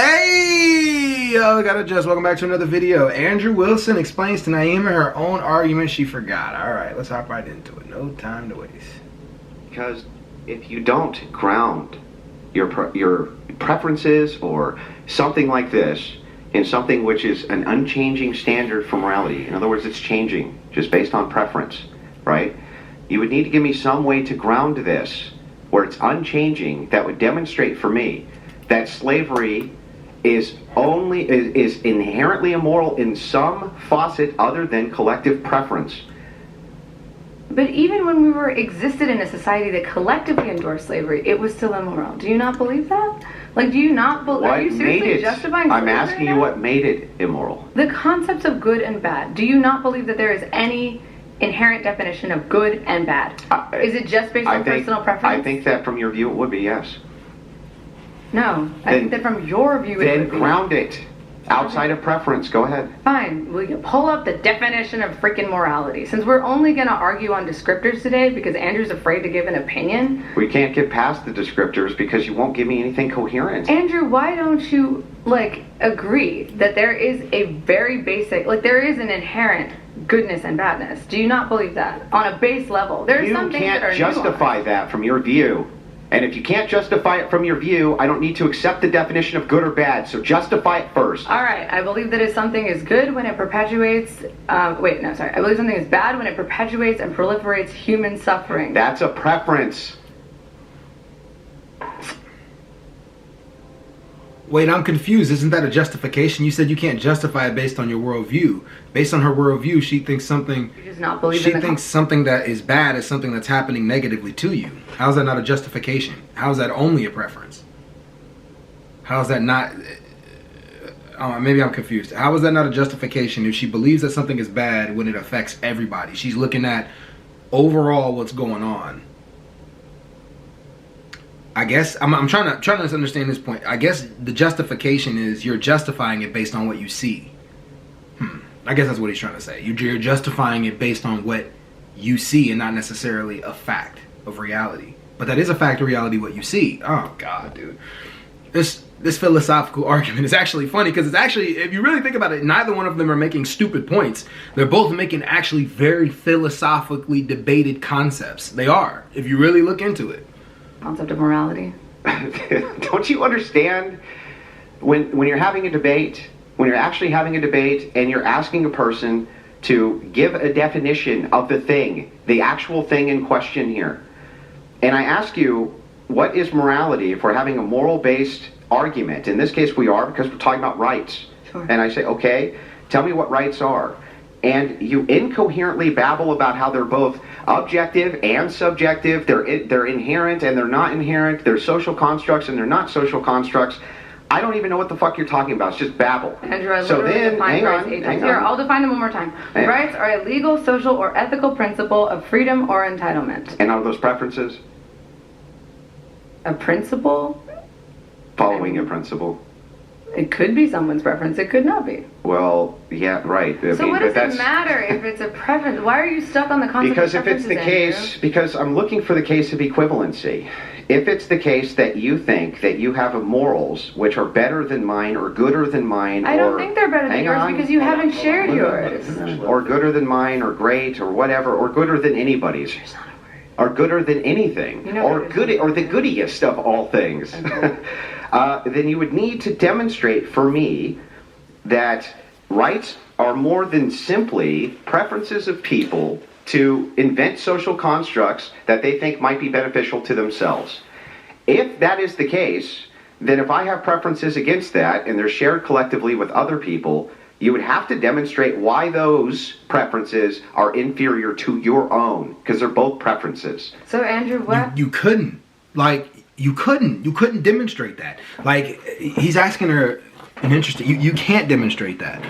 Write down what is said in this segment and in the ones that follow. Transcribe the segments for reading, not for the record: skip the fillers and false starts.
Hey, yo, gotta adjust. Welcome back to another video. Andrew Wilson explains to Naima her own argument she forgot. All right, let's hop right into it. No time to waste. Because if you don't ground your preferences or something like this in something which is an unchanging standard for morality, in other words, it's changing just based on preference, right? You would need to give me some way to ground this where it's unchanging that would demonstrate for me that slavery is inherently immoral in some faucet other than collective preference. But even when we existed in a society that collectively endorsed slavery, it was still immoral. Do you not believe that? Like, do you not believe? Are you seriously justifying slavery? I'm asking you what made it immoral. The concepts of good and bad. Do you not believe that there is any inherent definition of good and bad? Is it just based on personal preference? I think that from your view it would be, yes. No, I think that from your view it would be. Then ground it outside of preference. Go ahead. Fine. Will you pull up the definition of freaking morality? Since we're only going to argue on descriptors today because Andrew's afraid to give an opinion. We can't get past the descriptors because you won't give me anything coherent. Andrew, why don't you, agree that there is a very basic, there is an inherent goodness and badness? Do you not believe that? On a base level. There are some things that are You can't justify that from your view. And if you can't justify it from your view, I don't need to accept the definition of good or bad, so justify it first. All right, I believe that if something is good when it perpetuates, I believe something is bad when it perpetuates and proliferates human suffering. That's a preference. Wait, I'm confused. Isn't that a justification? You said you can't justify it based on your worldview. Based on her worldview, she thinks something. She does not believe She thinks something that is bad is something that's happening negatively to you. How is that not a justification? How is that only a preference? How is that not? Maybe I'm confused. How is that not a justification if she believes that something is bad when it affects everybody? She's looking at overall what's going on. I guess I'm trying to understand this point. I guess the justification is you're justifying it based on what you see. I guess that's what he's trying to say. You're justifying it based on what you see and not necessarily a fact of reality. But that is a fact of reality, what you see. Oh God, dude. This philosophical argument is actually funny because it's actually, if you really think about it, neither one of them are making stupid points. They're both making actually very philosophically debated concepts. They are, if you really look into it. Concept of morality. Don't you understand when you're having a debate, when you're actually having a debate and you're asking a person to give a definition of the thing, the actual thing in question here, and I ask you, what is morality if we're having a moral-based argument? In this case we are, because we're talking about rights. Sure. And I say, okay, tell me what rights are. And you incoherently babble about how they're both objective and subjective, they're inherent and they're not inherent, they're social constructs and they're not social constructs. I don't even know what the fuck you're talking about. It's just babble. Andrew, I literally defined rights 8 times. Here, I'll define them one more time. Rights are a legal, social, or ethical principle of freedom or entitlement. And are those preferences? A principle? Following a principle. It could be someone's preference. It could not be. Well, yeah, right. So what does it matter if it's a preference? Why are you stuck on the concept because of preferences, if it's the case, because I'm looking for the case of equivalency. If it's the case that you think that you have morals which are better than mine or gooder than mine, I don't think they're better than yours because you haven't shared yours. Or gooder than mine or great or whatever, or gooder than anybody's. Or gooder than anything. Or good, or the goodiest of all things. Okay. Then you would need to demonstrate for me that rights are more than simply preferences of people to invent social constructs that they think might be beneficial to themselves. If that is the case, then if I have preferences against that and they're shared collectively with other people, you would have to demonstrate why those preferences are inferior to your own, because they're both preferences. So Andrew, what? You couldn't. You couldn't demonstrate that. He's asking her an interesting. You can't demonstrate that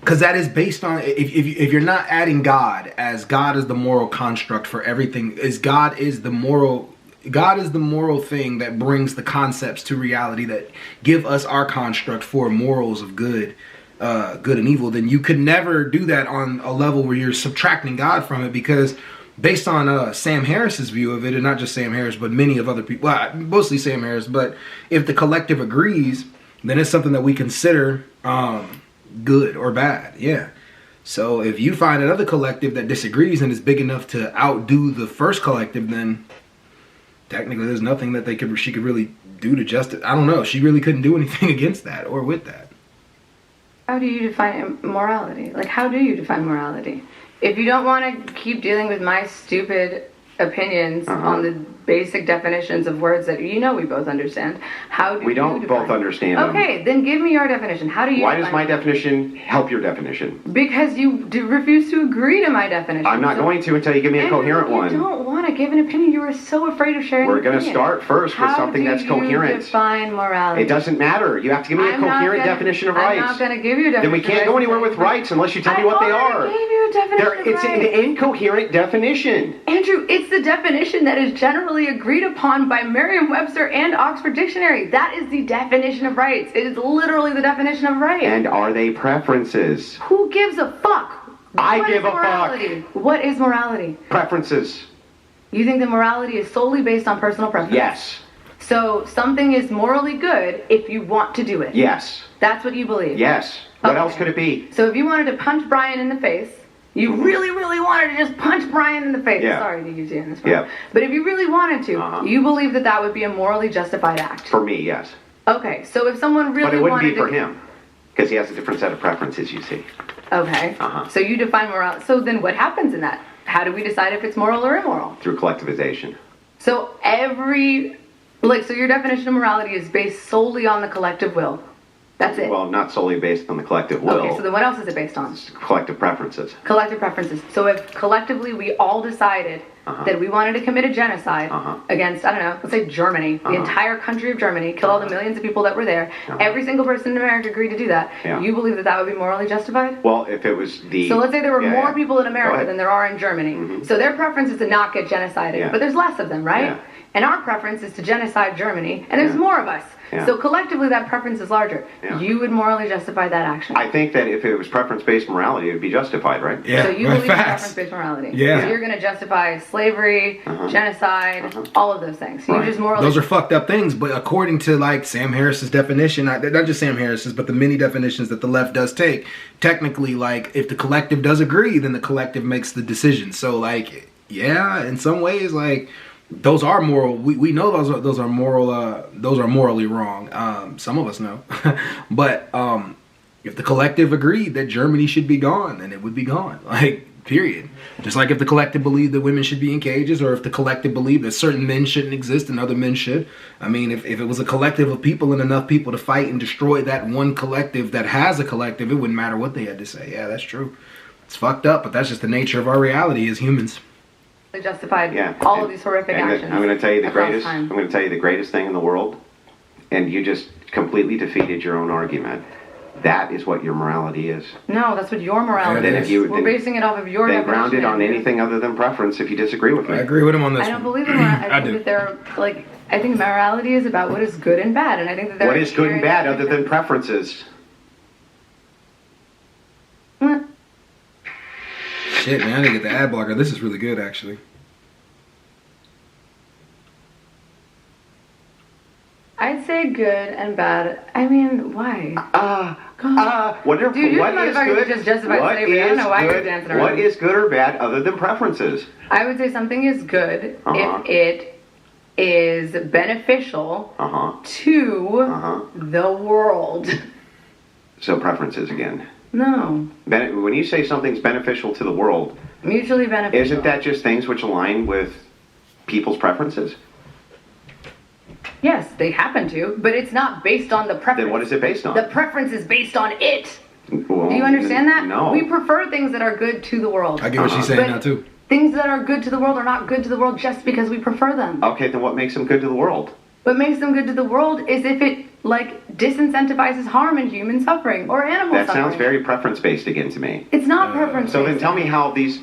because that is based on if you're not adding God as God is the moral construct for everything. God is the moral thing that brings the concepts to reality that give us our construct for morals of good and evil. Then you could never do that on a level where you're subtracting God from it because. Based on Sam Harris's view of it, and not just Sam Harris, but many of other people, well, mostly Sam Harris, but if the collective agrees then it's something that we consider good or bad. Yeah. So if you find another collective that disagrees and is big enough to outdo the first collective, then technically there's nothing that she could really do to justify. I don't know. She really couldn't do anything against that or with that. How do you define morality? Like, how do you define morality? If you don't want to keep dealing with my stupid opinions on the basic definitions of words that we both understand, how do we don't define both understand them? Okay, then give me your definition. How do you? Why does my definition help your definition? Because you refuse to agree to my definition. I'm not going to until you give me a coherent one. You don't want to give an opinion. You are so afraid of sharing. We're going to start first with something that's coherent. How do you define morality? It doesn't matter. You have to give me a coherent definition of rights. I'm not going to give you a definition. Then we can't go anywhere with rights unless you tell me what they are. I gave you a definition. It's an incoherent definition. Andrew, it's the definition that is generally agreed upon by Merriam-Webster and Oxford Dictionary. That is the definition of rights. It is literally the definition of rights. And are they preferences? Who gives a fuck? I give a fuck. What is morality? Preferences. You think that morality is solely based on personal preference? Yes. So something is morally good if you want to do it? Yes. That's what you believe? Yes. What else could it be? So if you wanted to punch Brian in the face, you really, really wanted to just punch Brian in the face. Yeah. Sorry to use you in this one. Yeah. But if you really wanted to, you believe that that would be a morally justified act? For me, yes. Okay, so if someone really wanted to... But it wouldn't be for him, because he has a different set of preferences, you see. Okay. So you define morality. So then what happens in that? How do we decide if it's moral or immoral? Through collectivization. So so your definition of morality is based solely on the collective will? That's it? Well, not solely based on the collective will. Okay, so then what else is it based on? Collective preferences. Collective preferences. So if collectively we all decided that we wanted to commit a genocide against, I don't know, let's say Germany, the entire country of Germany, kill all the millions of people that were there, every single person in America agreed to do that, you believe that that would be morally justified? Well, if it was the... So let's say there were more people in America than there are in Germany. So their preference is to not get genocided, but there's less of them, right? Yeah. And our preference is to genocide Germany, and there's more of us. Yeah. So collectively that preference is larger. Yeah. You would morally justify that action. I think that if it was preference-based morality, it would be justified, right? Yeah. So you believe in preference-based morality. Yeah. So you're going to justify slavery, genocide, all of those things. So you just morally... Those are fucked up things, but according to like Sam Harris's definition, not just Sam Harris's, but the many definitions that the left does take, technically, like, if the collective does agree, then the collective makes the decision. So, like, yeah, in some ways, like... Those are moral. We know those are moral. Those are morally wrong. Some of us know, but if the collective agreed that Germany should be gone, then it would be gone. Like, period. Just like if the collective believed that women should be in cages, or if the collective believed that certain men shouldn't exist and other men should. I mean, if it was a collective of people and enough people to fight and destroy that one collective that has a collective, it wouldn't matter what they had to say. Yeah, that's true. It's fucked up, but that's just the nature of our reality as humans. Justified all of these horrific actions. I'm going to tell you the greatest. I'm going to tell you the greatest thing in the world, and you just completely defeated your own argument. That is what your morality is. No, that's what your morality is. We're basing it off of your definition. Then ground it on anything other than preference. If you disagree with me, I agree with him on this. I don't believe in morality. I think that there are I think morality is about what is good and bad, and I think that there. What is good and bad other than preferences? Shit, man, I didn't get the ad blocker. This is really good, actually. I'd say good and bad. I mean, why? What Dude, is good? Just justify slavery. I don't know why you're dancing around. What is good or bad other than preferences? I would say something is good if it is beneficial to the world. So preferences again. No. When you say something's beneficial to the world, mutually beneficial. Isn't that just things which align with people's preferences? Yes, they happen to, but it's not based on the preference. Then what is it based on? The preference is based on it. Well, do you understand that? No. We prefer things that are good to the world. I get what she's saying now, too. Things that are good to the world are not good to the world just because we prefer them. Okay, then what makes them good to the world? What makes them good to the world is if it, disincentivizes harm and human suffering or animal suffering. That sounds very preference-based again to me. It's not preference-based. So then tell me how bad...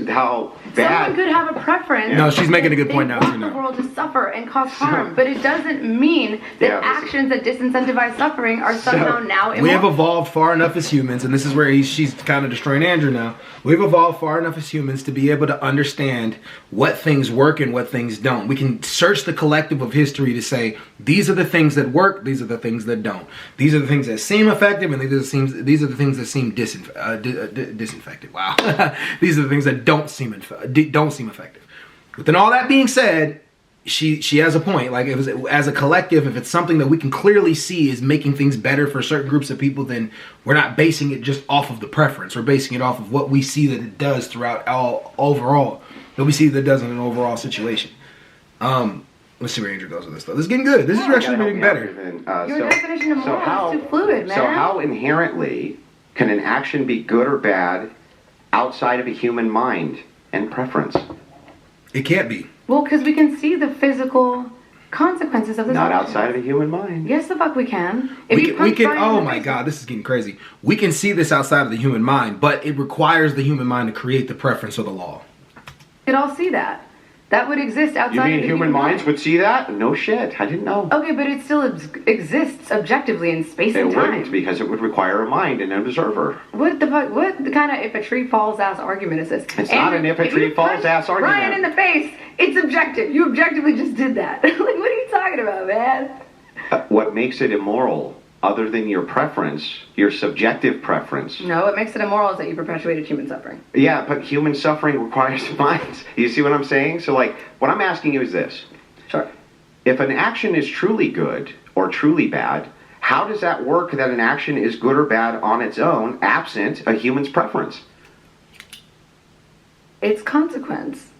Someone could have a preference. No, she's making a good point now, too. They want the world to suffer and cause harm, but it doesn't mean that actions that disincentivize suffering are somehow now immoral. We have evolved far enough as humans, and this is where she's kind of destroying Andrew now. We've evolved far enough as humans to be able to understand what things work and what things don't. We can search the collective of history to say, these are the things that work, these are the things things that don't. These are the things that seem effective, and these are the things that seem disinfected. Wow. These are the things that don't seem effective. But then all that being said, she has a point. Like, it was, as a collective, if it's something that we can clearly see is making things better for certain groups of people, then we're not basing it just off of the preference. We're basing it off of what we see that it does throughout overall. What we see that it does in an overall situation. Let's see where Andrew goes with this, though. This is getting good. This is actually getting better. Your definition of moral is too fluid, man. So how inherently can an action be good or bad outside of a human mind and preference? It can't be. Well, because we can see the physical consequences of this. Not action. outside of a human mind. Yes, the fuck we can. We can. Oh my God, this is getting crazy. We can see this outside of the human mind, but it requires the human mind to create the preference or the law. We could all see that. That would exist outside. You mean of the human minds would see that? No shit, I didn't know. Okay, but it still exists objectively in space and time. It wouldn't, because it would require a mind and an observer. What the fuck? What kind of if a tree falls ass argument is this? It's not an if a tree falls ass argument. Ryan in the face. It's objective. You objectively just did that. Like, what are you talking about, man? What makes it immoral, other than your preference, your subjective preference? No, what makes it immoral is that you perpetuated human suffering. Yeah, but human suffering requires minds. You see what I'm saying? So, like, what I'm asking you is this. Sure. If an action is truly good or truly bad, how does that work that an action is good or bad on its own, absent a human's preference? It's consequence.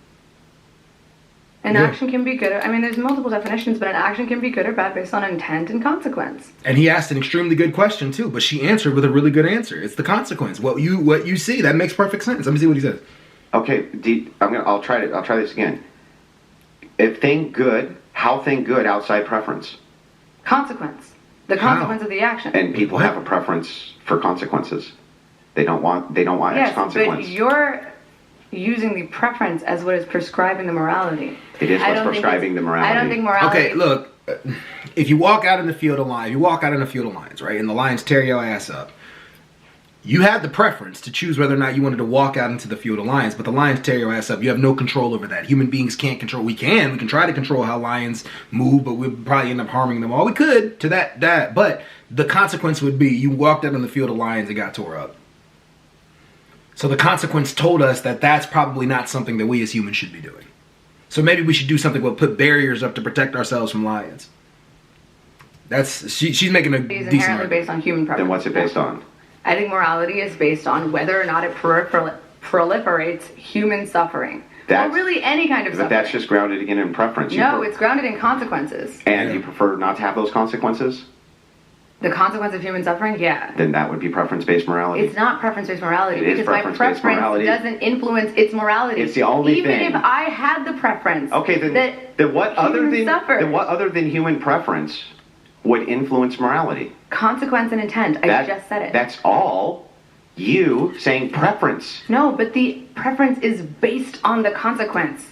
An action can be good. I mean, there's multiple definitions, but an action can be good or bad based on intent and consequence. And he asked an extremely good question too, but she answered with a really good answer. It's the consequence. What you see, that makes perfect sense. Let me see what he says. Okay, I'll try this again. If thing good, how thing good outside preference? Consequence. The consequence of the action. And people have a preference for consequences. They don't want X consequence. But you're using the preference as what is prescribing the morality. It is what's prescribing the morality. I don't think morality... Okay, look, if you walk out in the field of lions, right, and the lions tear your ass up, you had the preference to choose whether or not you wanted to walk out into the field of lions, but the lions tear your ass up. You have no control over that. Human beings can't control. We can try to control how lions move, but we'd probably end up harming them all we could to that. But the consequence would be you walked out in the field of lions and got tore up. So the consequence told us that that's probably not something that we as humans should be doing. So maybe we should do something where put barriers up to protect ourselves from lions. She's making a decent inherently argument. Based on human preference. Then what's it based on? I think morality is based on whether or not it proliferates human suffering. Or really any kind of suffering. But that's just grounded again in preference. No, it's grounded in consequences. And you prefer not to have those consequences? The consequence of human suffering? Yeah. Then that would be preference-based morality. It's not preference-based morality. It is because preference-based my morality. preference doesn't influence its morality. It's the only thing. Even if I had the preference. Okay, then what other than human preference would influence morality? Consequence and intent. I just said it. That's all you saying preference. No, but the preference is based on the consequence.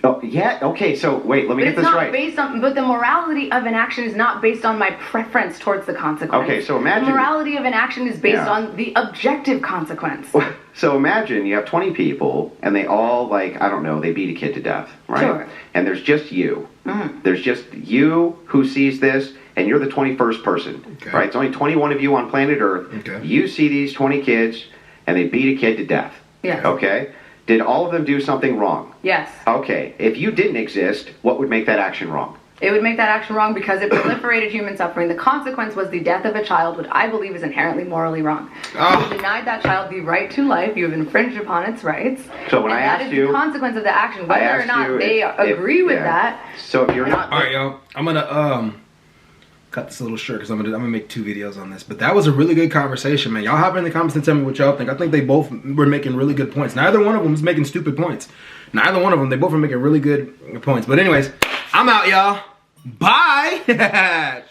Oh, yeah, okay, so wait, let me get this right. But the morality of an action is not based on my preference towards the consequence. Okay, so imagine... The morality of an action is based on the objective consequence. So imagine you have 20 people, and they all, like, I don't know, they beat a kid to death, right? Sure. And there's just you. Mm-hmm. There's just you who sees this, and you're the 21st person, right? It's only 21 of you on planet Earth. Okay. You see these 20 kids, and they beat a kid to death. Yes. Okay? Did all of them do something wrong? Yes. Okay. If you didn't exist, what would make that action wrong? It would make that action wrong because it proliferated human suffering. The consequence was the death of a child, which I believe is inherently morally wrong. You have denied that child the right to life. You have infringed upon its rights. So when I asked you... that is the consequence of the action. Whether or not they agree with that... So if you're not... All right, y'all. I'm going to... cut this a little short because I'm gonna make 2 videos on this. But that was a really good conversation, man. Y'all hop in the comments and tell me what y'all think. I think they both were making really good points. Neither one of them was making stupid points. Neither one of them. They both were making really good points. But anyways, I'm out, y'all. Bye.